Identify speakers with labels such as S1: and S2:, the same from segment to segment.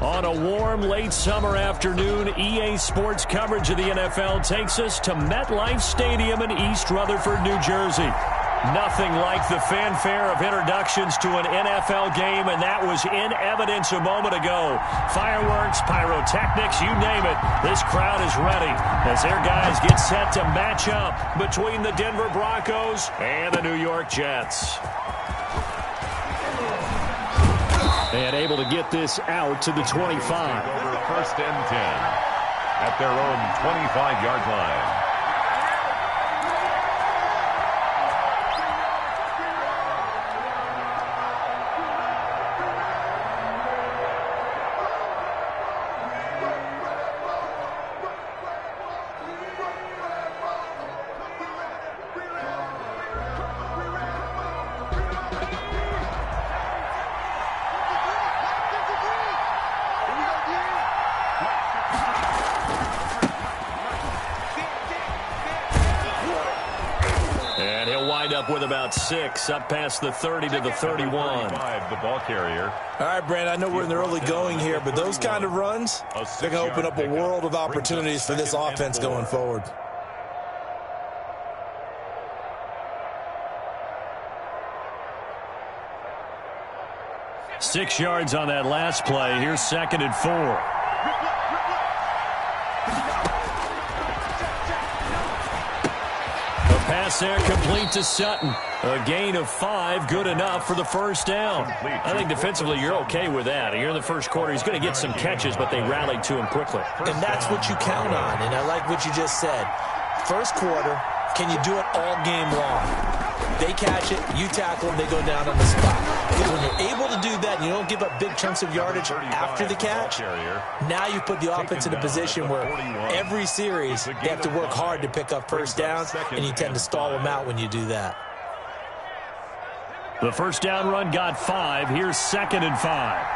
S1: On a warm, late summer afternoon, EA Sports coverage of the NFL takes us to MetLife Stadium in East Rutherford, New Jersey. Nothing like the fanfare of introductions to an NFL game, and that was in evidence a moment ago. Fireworks, pyrotechnics, you name it. This crowd is ready as their guys get set to match up between the Denver Broncos and the New York Jets. And able to get this out to the 25.
S2: Over first and 10 at their own 25-yard line.
S1: With about 6, up past the 30 to the 31.
S2: The ball carrier.
S3: All right, Brandon, I know we're in the early going here, but those kind of runs, they're going to open up a world of opportunities for this offense going forward.
S1: Six yards on that last play. Here's 2nd and 4. Pass there complete to Sutton. A gain of 5, good enough for the first down. I think defensively you're okay with that. You're in the first quarter. He's going to get some catches, but they rallied to him quickly.
S3: And that's what you count on, and I like what you just said. First quarter, can you do it all game long? They catch it, you tackle them, they go down on the spot. Because when you're able to do that and you don't give up big chunks of yardage after the catch, now you put the offense in a position where every series they have to work hard to pick up first down, and you tend to stall them out when you do that.
S1: The first down run got 5. Here's 2nd and 5.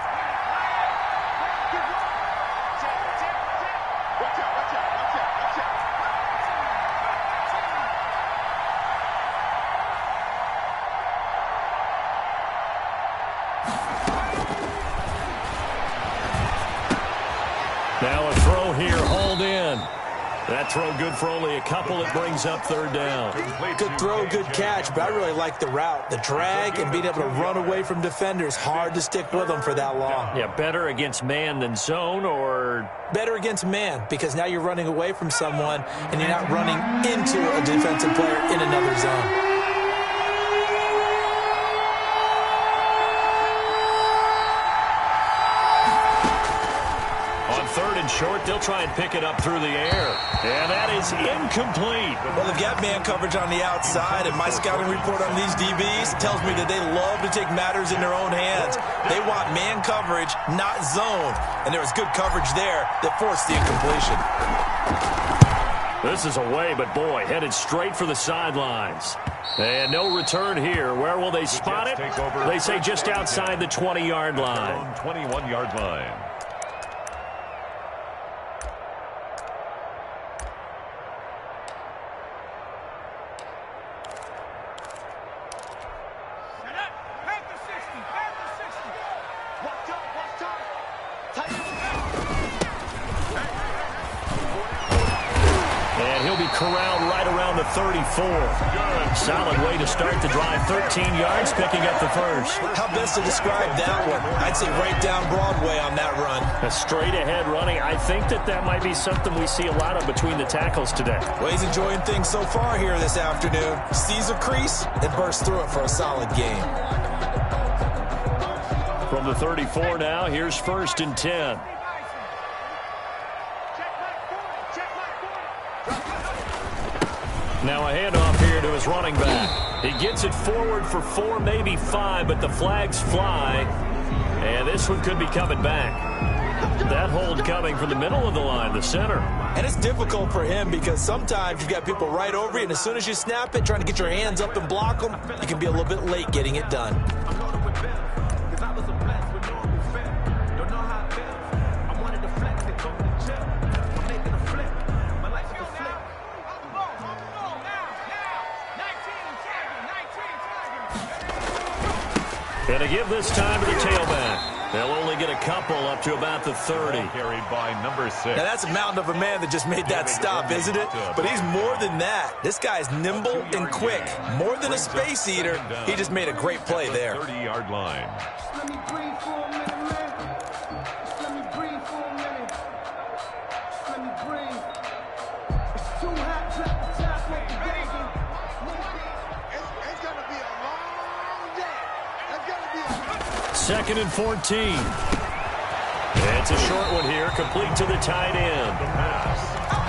S1: Now a throw here, hauled in. That throw good for only a couple. It brings up 3rd down.
S3: Good throw, good catch, but I really like the route. The drag and being able to run away from defenders, hard to stick with them for that long.
S1: Yeah, better against man than zone, or?
S3: Better against man, because now you're running away from someone and you're not running into a defensive player in another zone.
S1: Short, they'll try and pick it up through the air. And that is incomplete.
S3: Well, they've got man coverage on the outside, and my scouting report on these DBs tells me that they love to take matters in their own hands. They want man coverage, not zone. And there was good coverage there that forced the incompletion.
S1: This is away, but boy, headed straight for the sidelines. And no return here. Where will they spot it? They say just outside the 20-yard line.
S2: 21-yard line.
S1: Corralled right around the 34. Solid way to start the drive. 13 yards, picking up the first.
S3: How best to describe that one? I'd say right down Broadway on that run.
S1: A straight ahead running. I think that might be something we see a lot of between the tackles today.
S3: Well, he's enjoying things so far here this afternoon. Sees a crease and bursts through it for a solid game.
S1: From the 34 now, here's 1st and 10. Now a handoff here to his running back. He gets it forward for 4, maybe 5, but the flags fly. And this one could be coming back. That hold coming from the middle of the line, the center.
S3: And it's difficult for him because sometimes you've got people right over you, and as soon as you snap it, trying to get your hands up and block them, you can be a little bit late getting it done.
S1: And to give this time to the tailback. They'll only get a couple up to about the 30.
S2: Carried by number 6.
S3: Now, that's a mountain of a man that just made that stop, isn't it? But he's more than that. This guy's nimble and quick. More than a space eater. He just made a great play there.
S2: 30-yard line.
S4: Let me breathe for a minute, man. Just let me breathe for a minute. Just let me breathe. It's too hot to the top with the building.
S5: It's going to be a long day. It's going to be a...
S1: Second and 14. It's a short one here, complete to the tight end.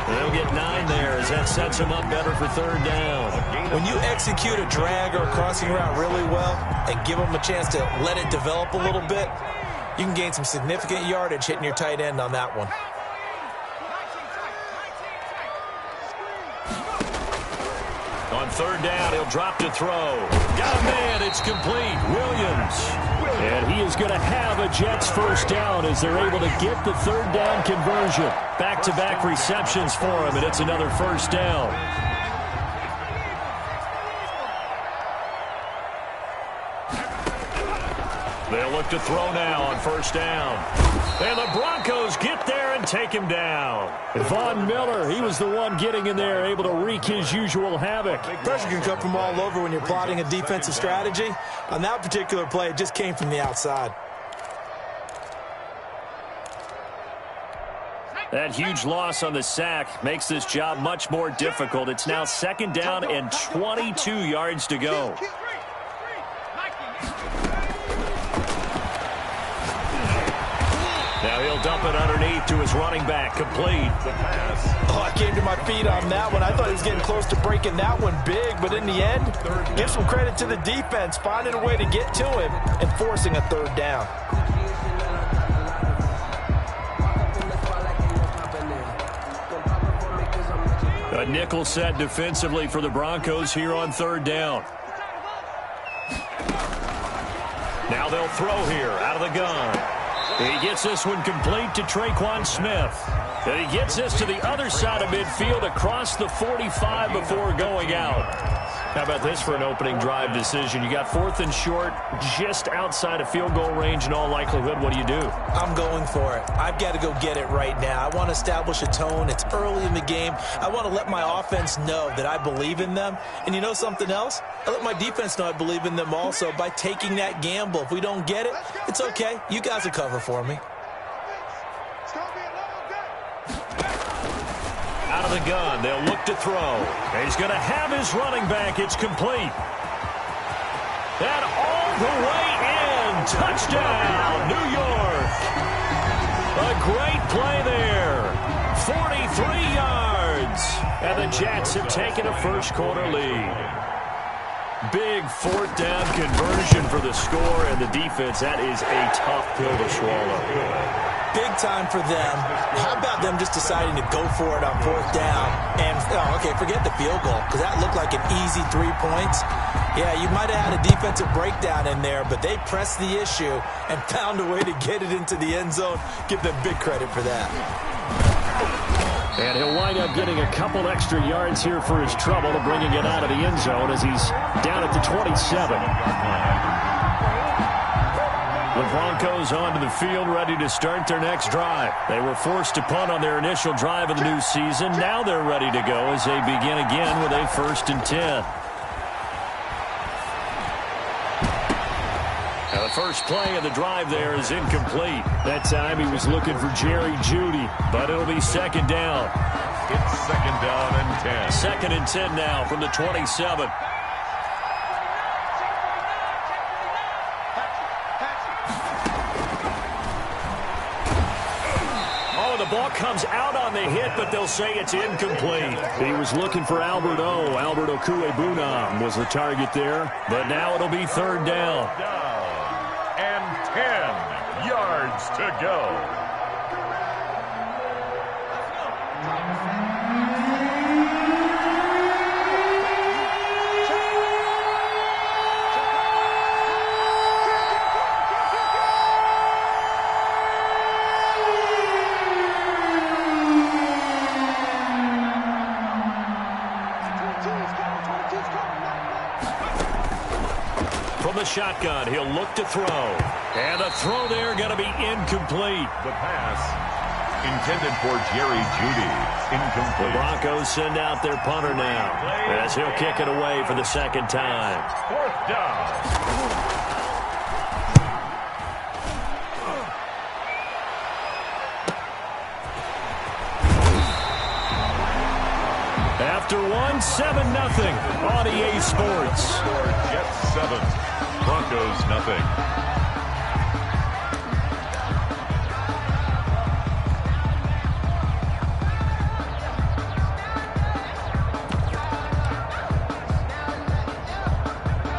S1: They'll get 9 there as that sets them up better for third down.
S3: When you execute a drag or a crossing route really well and give them a chance to let it develop a little bit, you can gain some significant yardage hitting your tight end on that one.
S1: On third down, he'll drop to throw. Got a man, it's complete. Williams. And he is going to have a Jets first down as they're able to get the third down conversion. Back-to-back receptions for him, and it's another first down. They'll look to throw now on first down. And the Broncos get there and take him down. Von Miller, he was the one getting in there, able to wreak his usual havoc.
S3: Pressure can come from all over when you're plotting a defensive strategy. On that particular play, it just came from the outside.
S1: That huge loss on the sack makes this job much more difficult. It's now second down and 22 yards to go. Now he'll dump it underneath to his running back, complete.
S3: Oh, I came to my feet on that one. I thought he was getting close to breaking that one big, but in the end, give some credit to the defense, finding a way to get to him and forcing a third down.
S1: A nickel set defensively for the Broncos here on third down. Now they'll throw here out of the gun. He gets this one complete to Traquan Smith. And he gets this to the other side of midfield across the 45 before going out. How about this for an opening drive decision? You got fourth and short, just outside of field goal range in all likelihood. What do you do?
S3: I'm going for it. I've got to go get it right now. I want to establish a tone. It's early in the game. I want to let my offense know that I believe in them. And you know something else? I let my defense know I believe in them also by taking that gamble. If we don't get it, it's okay. You guys will cover for me.
S1: Out of the gun, they'll look to throw. He's going to have his running back. It's complete. And all the way in. Touchdown, New York. A great play there. 43 yards. And the Jets have taken a first quarter lead. Big fourth down conversion for the score, and the defense, that is a tough pill to swallow.
S3: Big time for them. How about them just deciding to go for it on fourth down? And, okay, forget the field goal, because that looked like an easy 3 points. Yeah, you might have had a defensive breakdown in there, but they pressed the issue and found a way to get it into the end zone. Give them big credit for that.
S1: And he'll wind up getting a couple extra yards here for his trouble, bringing it out of the end zone as he's down at the 27. The Broncos onto the field, ready to start their next drive. They were forced to punt on their initial drive of the new season. Now they're ready to go as they begin again with a 1st and 10. Now the first play of the drive there is incomplete. That time he was looking for Jerry Jeudy, but it'll be second down.
S2: It's second down and 10.
S1: Second and 10 now from the 27. The ball comes out on the hit, but they'll say it's incomplete. He was looking for Albert Okwuegbunam was the target there, but now it'll be third down.
S2: And 10 yards to go.
S1: shotgun. He'll look to throw. And the throw there going to be incomplete.
S2: The pass intended for Jerry Jeudy. Incomplete.
S1: The Broncos send out their punter now, as he'll kick it away for the second time.
S2: Fourth down.
S1: After 7-0 on EA Sports.
S2: Jets 7, Broncos nothing.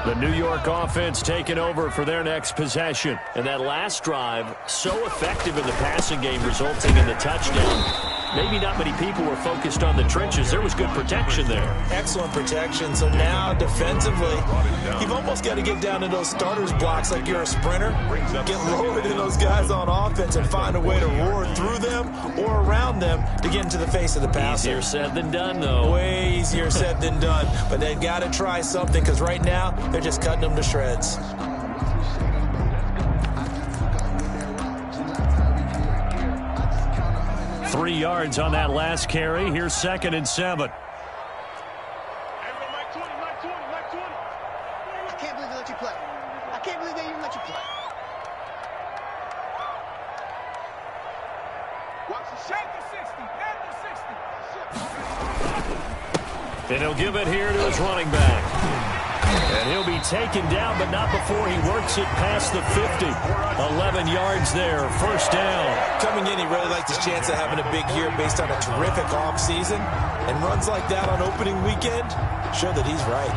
S1: The New York offense taking over for their next possession. And that last drive, so effective in the passing game, resulting in the touchdown. Maybe not many people were focused on the trenches. There was good protection there.
S3: Excellent protection. So now, defensively, you've almost got to get down to those starters blocks like you're a sprinter. Get lower than those guys on offense and find a way to roar through them or around them to get into the face of the passer.
S1: Easier said than done, though.
S3: Way easier said than done. But they've got to try something because right now, they're just cutting them to shreds.
S1: 3 yards on that last carry. Here's 2nd and 7.
S5: I can't believe they let you play. I can't believe they even let you play. Watch the shake the 60. At the 60.
S1: And he'll give it here to his running back. And he'll be taken down, but not before he works it past the 50. 11 yards there, first down.
S3: Coming in, he really liked his chance of having a big year based on a terrific offseason. And runs like that on opening weekend show that he's right.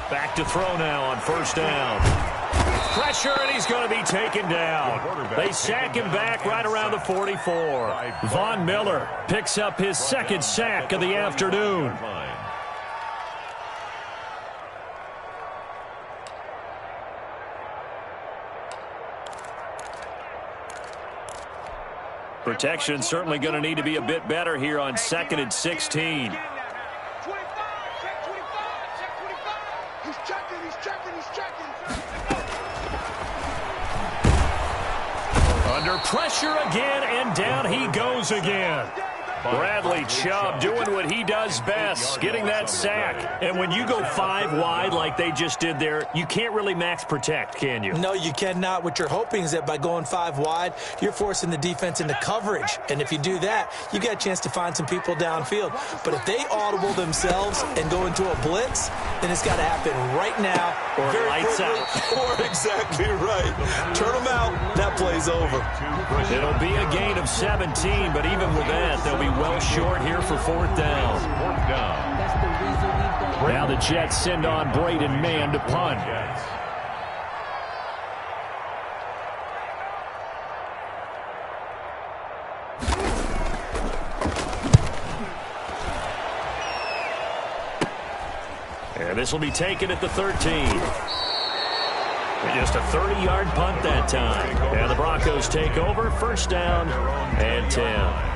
S1: Back to throw now on first down. Pressure, and he's going to be taken down. They sack him back right around the 44. Von Miller picks up his 2nd sack of the afternoon. Protection certainly going to need to be a bit better here on 2nd and 16. Under pressure again, and down he goes again. Bradley Chubb doing what he does best, getting that sack. And when you go 5 wide like they just did there, you can't really max protect, can you?
S3: No, you cannot. What you're hoping is that by going 5 wide, you're forcing the defense into coverage. And if you do that, you got a chance to find some people downfield. But if they audible themselves and go into a blitz, then it's got to happen right now.
S1: Or lights out.
S3: Or exactly right. Turn them out, that play's over.
S1: It'll be a gain of 17, but even with that, they'll be well short here for 4th down. Now the Jets send on Braden Mann to punt. And this will be taken at the 13. Just a 30-yard punt that time. And the Broncos take over, first down and 10.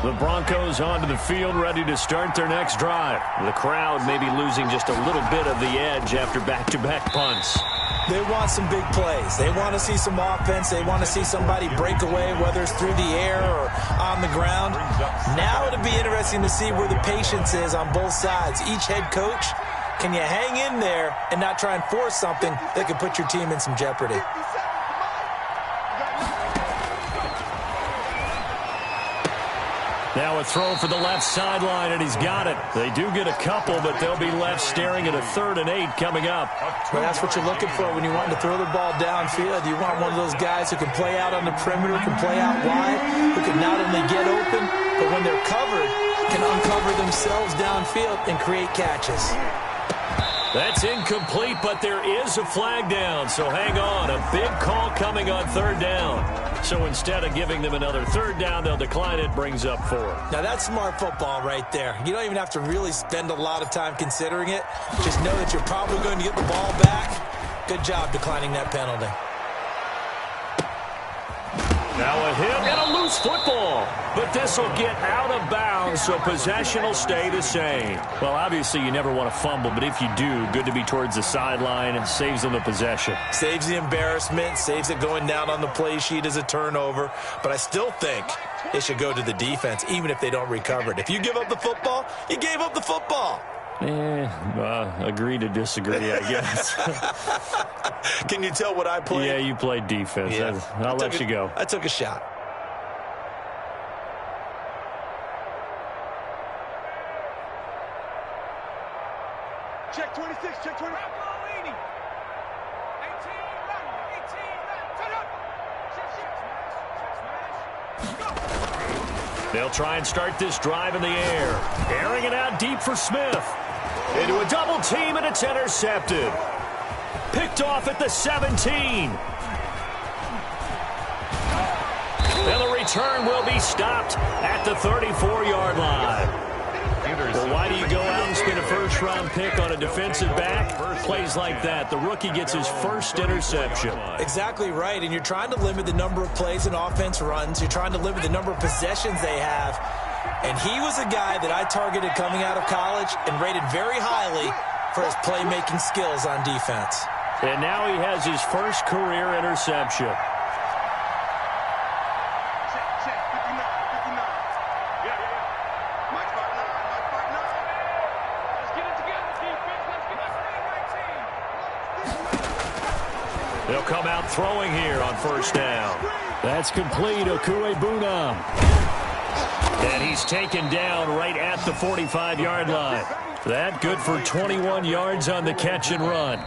S1: The Broncos onto the field, ready to start their next drive. The crowd may be losing just a little bit of the edge after back-to-back punts.
S3: They want some big plays. They want to see some offense. They want to see somebody break away, whether it's through the air or on the ground. Now it'll be interesting to see where the patience is on both sides. Each head coach, can you hang in there and not try and force something that could put your team in some jeopardy?
S1: Now a throw for the left sideline, and he's got it. They do get a couple, but they'll be left staring at a 3rd and 8 coming up.
S3: Well, that's what you're looking for when you want to throw the ball downfield. You want one of those guys who can play out on the perimeter, can play out wide, who can not only get open, but when they're covered, can uncover themselves downfield and create catches.
S1: That's incomplete, but there is a flag down, so hang on. A big call coming on third down. So instead of giving them another third down, they'll decline it, brings up 4.
S3: Now, that's smart football right there. You don't even have to really spend a lot of time considering it. Just know that you're probably going to get the ball back. Good job declining that penalty.
S1: Now a hit and a loose football. But this will get out of bounds, so possession will stay the same. Well, obviously you never want to fumble, but if you do, good to be towards the sideline. It saves them the possession.
S3: Saves the embarrassment, saves it going down on the play sheet as a turnover. But I still think it should go to the defense, even if they don't recover it. If you give up the football, you gave up the football.
S1: Agree to disagree, I guess.
S3: Can you tell what I played?
S1: Yeah, you played defense.
S3: Yeah.
S1: I'll let you go.
S3: I took a shot.
S5: Check 26, check 20. 18, run. 18, run.
S1: They'll try and start this drive in the air. Airing it out deep for Smith. Into a double team, and it's intercepted. Picked off at the 17. And the return will be stopped at the 34-yard line. Well, why do you go out and spend a first-round pick on a defensive back? Plays like that, the rookie gets his first interception.
S3: Exactly right, and you're trying to limit the number of plays an offense runs. You're trying to limit the number of possessions they have. And he was a guy that I targeted coming out of college and rated very highly for his playmaking skills on defense.
S1: And now he has his first career interception.
S5: Check, 59, 59. Yeah. Mike 59, Mike 59. Let's get it together, defense. Let's get it right team.
S1: They'll come out throwing here on first down. That's complete, Okuebunam. And he's taken down right at the 45-yard line. That good for 21 yards on the catch and run.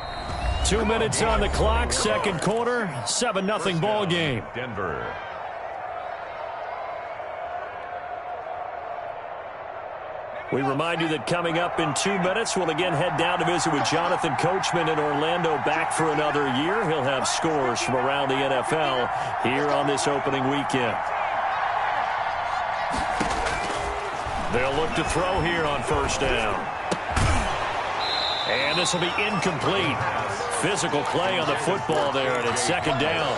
S1: 2 minutes on the clock, second quarter, 7-0 ball game.
S2: Denver.
S1: We remind you that coming up in 2 minutes, we'll again head down to visit with Jonathan Coachman in Orlando, back for another year. He'll have scores from around the NFL here on this opening weekend. They'll look to throw here on first down. And this will be incomplete. Physical play on the football there, and it's second down.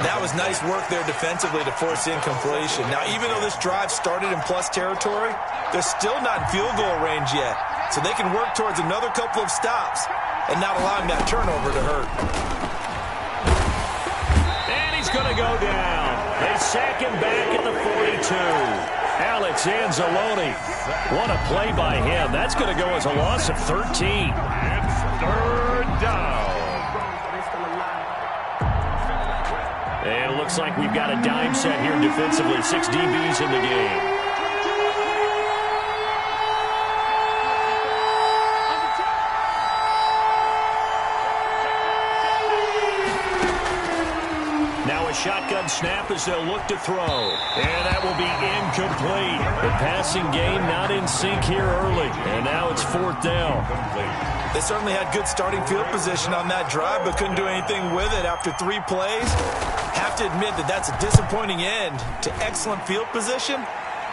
S3: That was nice work there defensively to force incompletion. Now, even though this drive started in plus territory, they're still not in field goal range yet. So they can work towards another couple of stops and not allowing that turnover to hurt.
S1: And he's going to go down. They sack him back at the 42. Alex Anzalone. What a play by him. That's going to go as a loss of 13.
S2: It's third down.
S1: And it looks like we've got a dime set here defensively. 6 DBs in the game. Shotgun snap as they'll look to throw. And that will be incomplete. The passing game not in sync here early. And now it's fourth down.
S3: They certainly had good starting field position on that drive, but couldn't do anything with it after 3 plays. Have to admit that that's a disappointing end to excellent field position.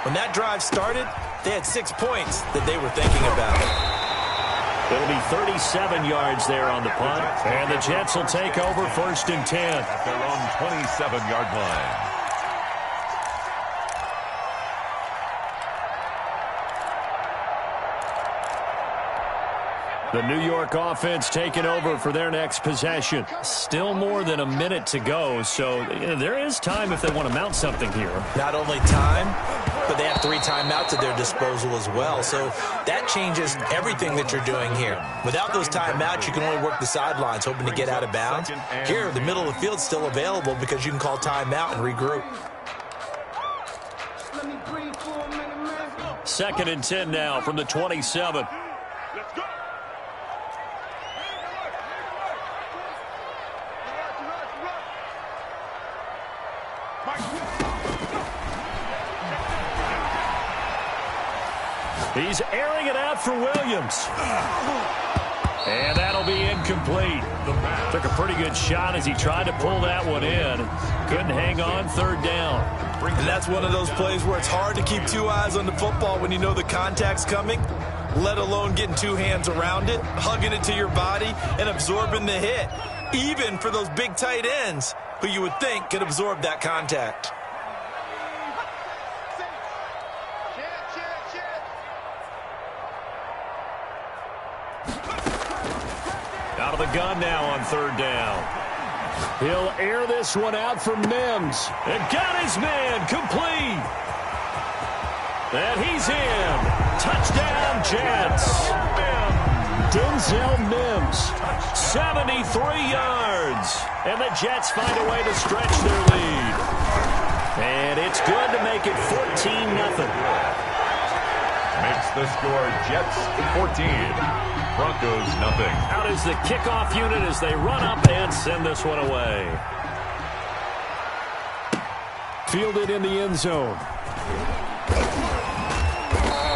S3: When that drive started, they had 6 points that they were thinking about.
S1: It'll be 37 yards there on the punt. And the Jets will take over first and 10.
S2: At their own 27-yard line.
S1: The New York offense taking over for their next possession. Still more than a minute to go, so there is time if they want to mount something here.
S3: Not only time, but they have 3 timeouts at their disposal as well. So that changes everything that you're doing here. Without those timeouts, you can only work the sidelines, hoping to get out of bounds. Here, the middle of the field's still available because you can call timeout and regroup.
S4: Let me breathe for a minute, man.
S1: Second and 10 now from the 27.
S5: Let's go.
S1: He's airing it out for Williams. And that'll be incomplete. Took a pretty good shot as he tried to pull that one in. Couldn't hang on, third down.
S3: And that's one of those plays where it's hard to keep two eyes on the football when you know the contact's coming, let alone getting two hands around it, hugging it to your body, and absorbing the hit. Even for those big tight ends who you would think could absorb that contact.
S1: Out of the gun now on third down. He'll air this one out for Mims. And got his man complete. And he's in. Touchdown, Jets. Denzel Mims, 73 yards. And the Jets find a way to stretch their lead. And it's good to make it 14-0.
S2: Makes the score Jets 14. Broncos nothing.
S1: Out is the kickoff unit as they run up and send this one away. Fielded in the end zone.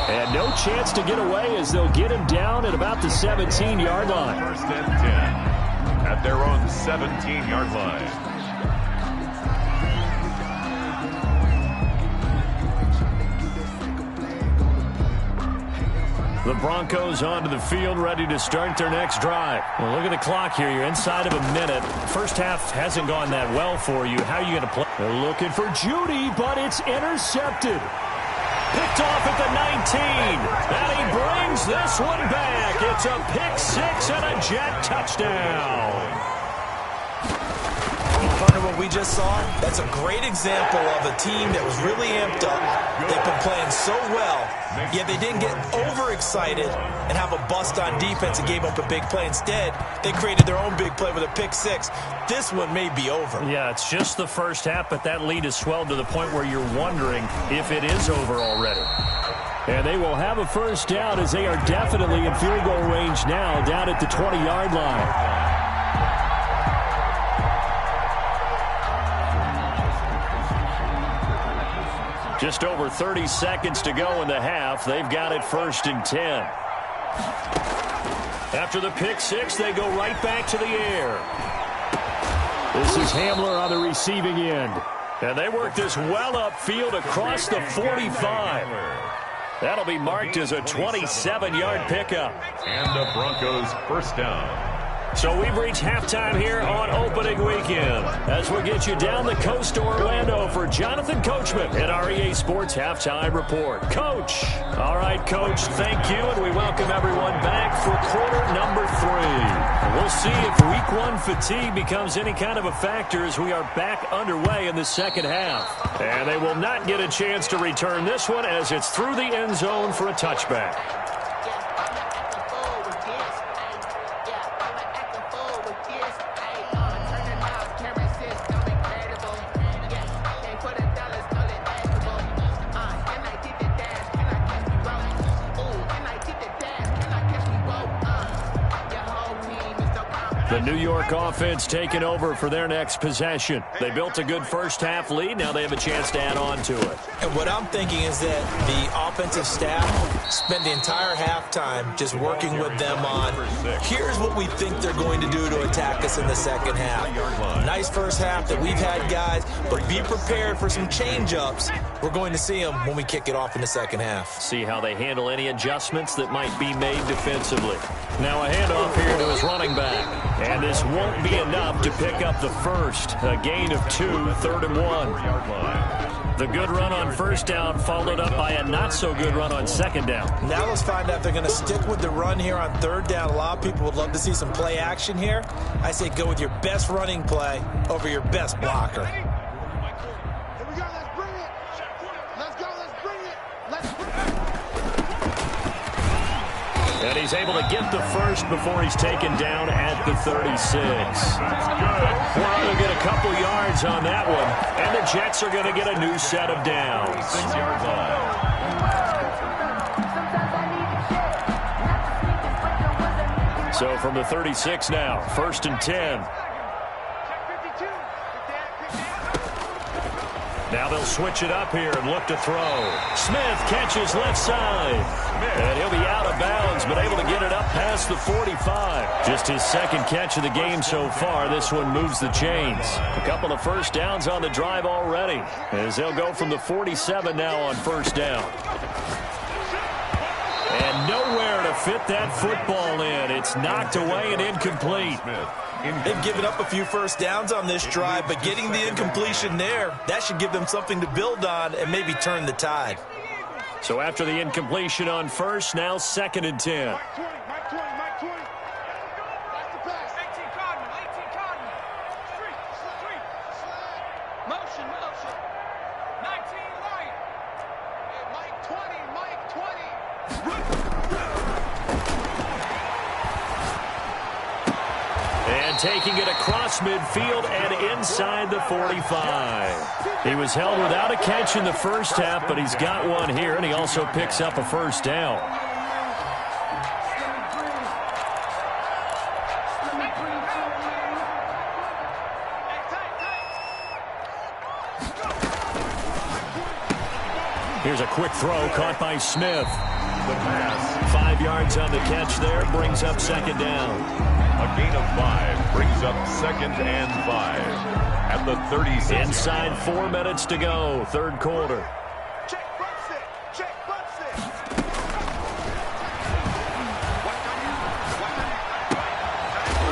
S1: And no chance to get away as they'll get him down at about the 17-yard line.
S2: First and 10 at their own 17-yard line.
S1: The Broncos onto the field, ready to start their next drive. Well, look at the clock here. You're inside of a minute. First half hasn't gone that well for you. How are you going to play? They're looking for Judy, but it's intercepted. Picked off at the 19. And he brings this one back. It's a pick six and a Jet touchdown.
S3: Partner, what we just saw, that's a great example of a team that was really amped up. They've been playing so well, yet they didn't get overexcited and have a bust on defense and gave up a big play. Instead, they created their own big play with a pick six. This one may be over.
S1: Yeah, it's just the first half, but that lead has swelled to the point where you're wondering if it is over already. And they will have a first down as they are definitely in field goal range now, down at the 20-yard line. Just over 30 seconds to go in the half. They've got it first and 10. After the pick six, they go right back to the air. This is Hamler on the receiving end. And they work this well upfield across the 45. That'll be marked as a 27-yard pickup.
S2: And the Broncos first down.
S1: So we've reached halftime here on opening weekend as we get you down the coast to Orlando for Jonathan Coachman at our EA Sports Halftime Report. Coach. All right, Coach, thank you, and we welcome everyone back for quarter number 3. We'll see if week 1 fatigue becomes any kind of a factor as we are back underway in the second half. And they will not get a chance to return this one as it's through the end zone for a touchback. The New York offense taking over for their next possession. They built a good first half lead. Now they have a chance to add on to it.
S3: And what I'm thinking is that the offensive staff spent the entire halftime just working with them on, here's what we think they're going to do to attack us in the second half. Nice first half that we've had, guys, but be prepared for some change-ups. We're going to see them when we kick it off in the second half.
S1: See how they handle any adjustments that might be made defensively. Now a handoff here to his running back. And this won't be enough to pick up the first. A gain of 2, 3rd and 1. The good run on first down followed up by a not-so-good run on second down.
S3: Now let's find out if they're going to stick with the run here on third down. A lot of people would love to see some play action here. I say go with your best running play over your best blocker.
S4: Here we go, let's bring it. Let's go, let's bring it. Let's bring it.
S1: And he's able to get the first before he's taken down at the 36. Well, they'll get a couple yards on that one. And the Jets are going to get a new set of downs.
S2: 6-yard line.
S1: So from the 36 now, 1st and 10. Now they'll switch it up here and look to throw. Smith catches left side. And he'll be out of bounds, but able to get it up past the 45. Just his second catch of the game so far. This one moves the chains. A couple of first downs on the drive already, as they'll go from the 47 now on first down. And nowhere to fit that football in. It's knocked away and incomplete.
S3: They've given up a few first downs on this drive, but getting the incompletion there, that should give them something to build on and maybe turn the tide.
S1: So after the incompletion on first, now 2nd and 10.
S5: Mike 20. That's the pass. 18 Cardinal. Street. Motion. 19 right. Hey, Mike 20.
S1: And taking it across midfield and inside the 45. He was held without a catch in the first half, but he's got one here, and he also picks up a first down. Here's a quick throw caught by Smith.
S2: The pass.
S1: 5 yards on the catch there, brings up 2nd down.
S2: A gain of 5 brings up 2nd and 5 at the 36.
S1: Inside 4 minutes to go, third quarter.
S5: Check butts it.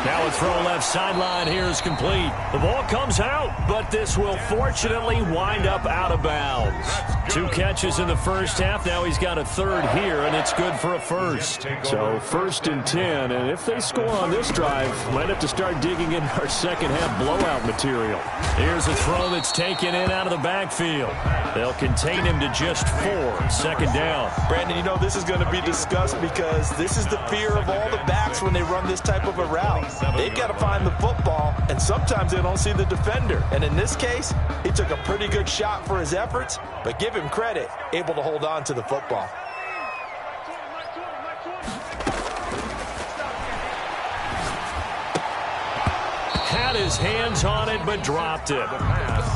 S1: Now a throw left sideline here is complete. The ball comes out, but this will fortunately wind up out of bounds. 2 catches in the first half. Now he's got a third here, and it's good for a first. So 1st and 10, and if they score on this drive, might have to start digging in our second half blowout material. Here's a throw that's taken in out of the backfield. They'll contain him to just 4, 2nd down.
S3: Brandon, you know this is going to be discussed because this is the fear of all the backs when they run this type of a route. They've got to find the football, and sometimes they don't see the defender. And in this case, he took a pretty good shot for his efforts, but give him credit, able to hold on to the football.
S1: Had his hands on it, but dropped it.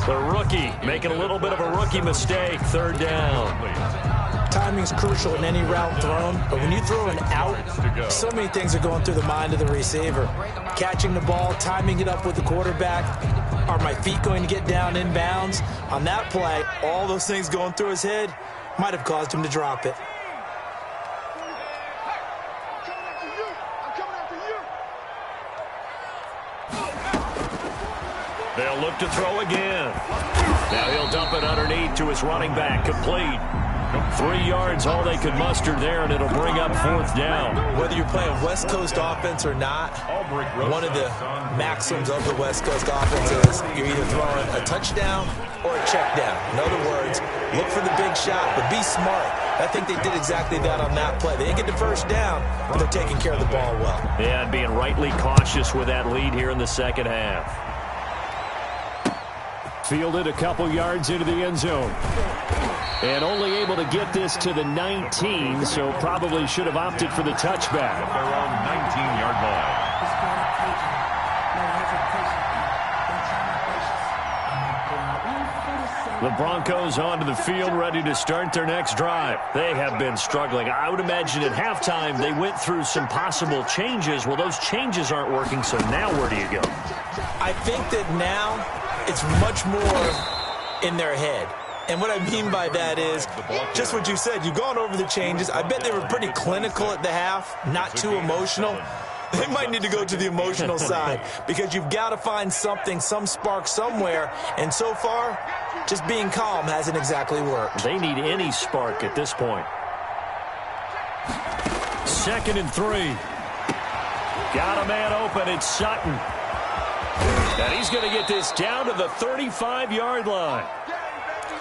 S1: The rookie making a little bit of a rookie mistake, 3rd down.
S3: Timing's crucial in any route thrown, but when you throw an out, so many things are going through the mind of the receiver. Catching the ball, timing it up with the quarterback. Are my feet going to get down in bounds? On that play, all those things going through his head might have caused him to drop it.
S1: They'll look to throw again. Now he'll dump it underneath to his running back, complete. 3 yards, all they could muster there, and it'll bring up 4th down.
S3: Whether you're playing West Coast offense or not, one of the maxims of the West Coast offense is you're either throwing a touchdown or a check down. In other words, look for the big shot, but be smart. I think they did exactly that on that play. They didn't get the first down, but they're taking care of the ball well.
S1: Yeah, and being rightly cautious with that lead here in the second half. Fielded a couple yards into the end zone. And only able to get this to the 19, so probably should have opted for the touchback.
S2: At their own 19-yard line.
S1: The Broncos onto the field, ready to start their next drive. They have been struggling. I would imagine at halftime they went through some possible changes. Well, those changes aren't working, so now where do you go?
S3: I think that now it's much more in their head. And what I mean by that is just what you said. You've gone over the changes. I bet they were pretty clinical at the half, not too emotional. They might need to go to the emotional side because you've got to find something, some spark somewhere. And so far, just being calm hasn't exactly worked.
S1: They need any spark at this point. 2nd and 3. Got a man open. It's Sutton. And he's going to get this down to the 35-yard line.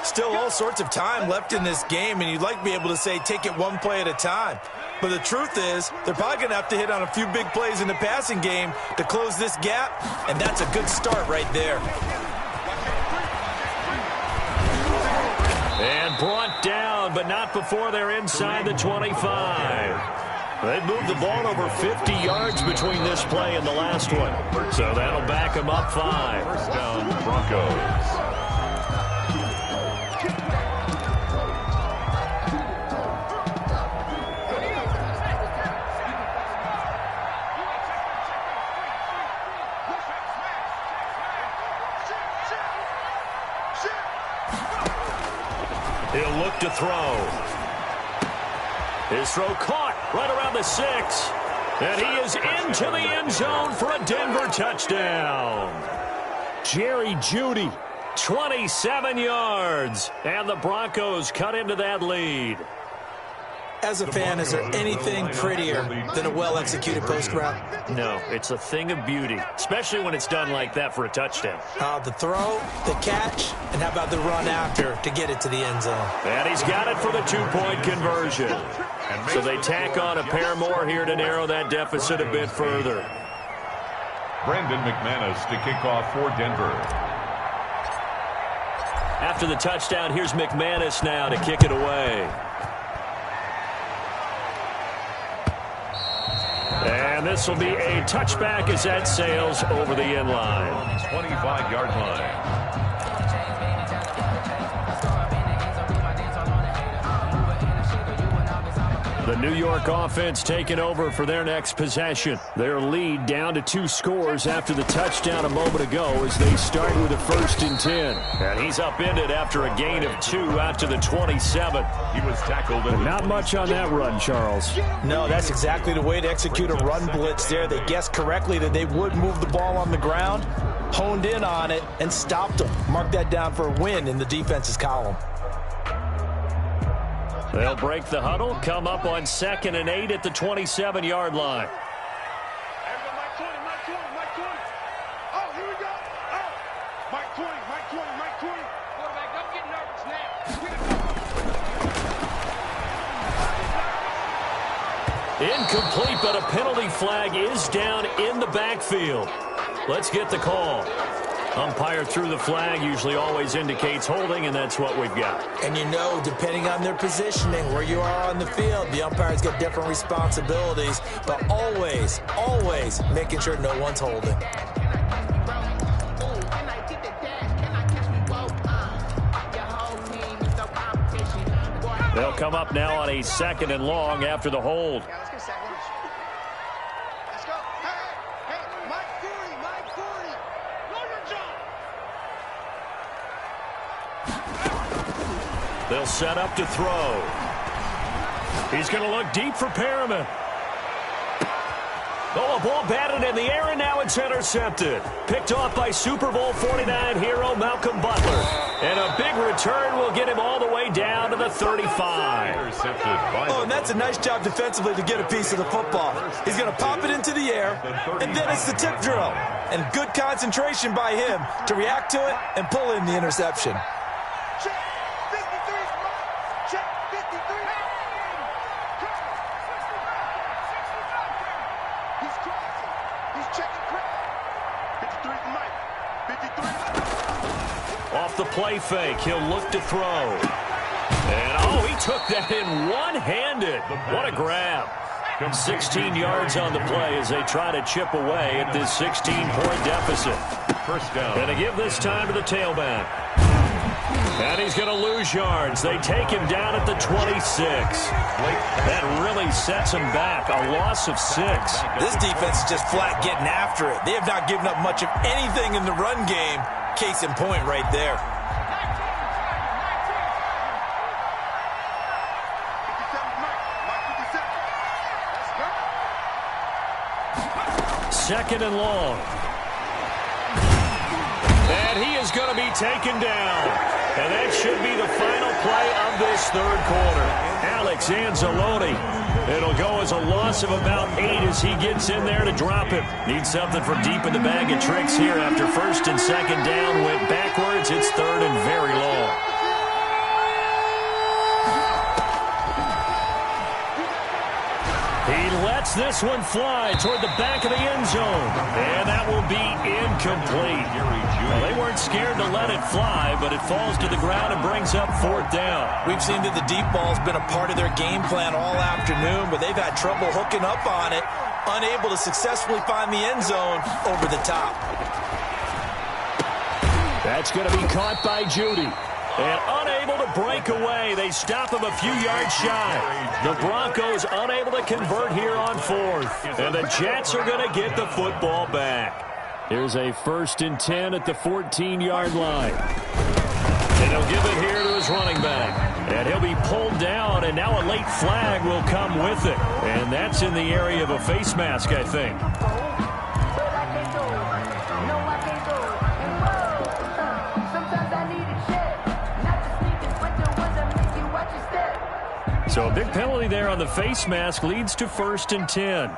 S3: Still all sorts of time left in this game, and you'd like to be able to say take it one play at a time. But the truth is, they're probably going to have to hit on a few big plays in the passing game to close this gap, and that's a good start right there.
S1: And brought down, but not before they're inside the 25. They've moved the ball over 50 yards between this play and the last one. So that'll back them up 5.
S2: First down, Broncos.
S1: to throw. His throw caught right around the 6. And he is into the end zone for a Denver touchdown. Jerry Jeudy, 27 yards. And the Broncos cut into that lead.
S3: As a fan, is there anything prettier than a well-executed post route?
S1: No, it's a thing of beauty, especially when it's done like that for a touchdown.
S3: The throw, the catch, and how about the run after to get it to the end zone?
S1: And he's got it for the 2-point conversion. So they tack on a pair more here to narrow that deficit a bit further.
S2: Brandon McManus to kick off for Denver.
S1: After the touchdown, here's McManus now to kick it away. And this will be a touchback as that sails over the end line.
S2: 25-yard line.
S1: The New York offense taking over for their next possession. Their lead down to 2 scores after the touchdown a moment ago as they start with a 1st and 10. And he's upended after a gain of 2 out to the 27.
S2: He was tackled.
S1: Not much on that run, Charles.
S3: No, that's exactly the way to execute a run blitz there. They guessed correctly that they would move the ball on the ground, honed in on it, and stopped them. Mark that down for a win in the defense's column.
S1: They'll break the huddle, come up on 2nd and 8 at the 27-yard line.
S5: Mike 20, Mike 20, Mike 20. Oh, here we go. Oh, Mike 20, Mike 20, Mike 20. Quarterback, don't get nervous now.
S1: Incomplete, but a penalty flag is down in the backfield. Let's get the call. Umpire threw the flag, usually always indicates holding, and that's what we've got.
S3: And you know, depending on their positioning, where you are on the field, the umpire's got different responsibilities, but always, always making sure no one's holding.
S1: They'll come up now on a 2nd and long after the hold.
S5: Let's go. Hey, Mike 40, Mike 40.
S1: They'll set up to throw. He's going to look deep for Perriman. Oh, a ball batted in the air, and now it's intercepted. Picked off by Super Bowl 49 hero Malcolm Butler. And a big return will get him all the way down to the 35.
S3: Oh, and that's a nice job defensively to get a piece of the football. He's going to pop it into the air, and then it's the tip drill. And good concentration by him to react to it and pull in the interception.
S5: Check 53. Check 53. He's crossing. He's checking quick. 53 for Mike. 53.
S1: Off the play fake, he'll look to throw. And, oh, he took that in one-handed. What a grab. 16 yards on the play as they try to chip away at this 16-point deficit.
S2: First down.
S1: Going to give this time to the tailback. And he's going to lose yards. They take him down at the 26. That really sets him back. A loss of 6.
S3: This defense is just flat getting after it. They have not given up much of anything in the run game. Case in point right there.
S5: 57 Mike. Mike 57. Let's go.
S1: 2nd and long. And he is going to be taken down. And that should be the final play of this 3rd quarter. Alex Anzalone. It'll go as a loss of about 8 as he gets in there to drop him. Needs something from deep in the bag of tricks here after 1st and 2nd down. Went backwards. It's 3rd and very long. He lets this one fly toward the back of the end zone. And that will be incomplete. Well, they weren't scared to let it fly, but it falls to the ground and brings up 4th down.
S3: We've seen that the deep ball's been a part of their game plan all afternoon, but they've had trouble hooking up on it, unable to successfully find the end zone over the top.
S1: That's going to be caught by Jeudy. And unable to break away. They stop him a few yards shy. The Broncos unable to convert here on 4th. And the Jets are going to get the football back. Here's a 1st and 10 at the 14-yard line. And he'll give it here to his running back. And he'll be pulled down, and now a late flag will come with it. And that's in the area of a face mask, I think. So a big penalty there on the face mask leads to 1st and 10.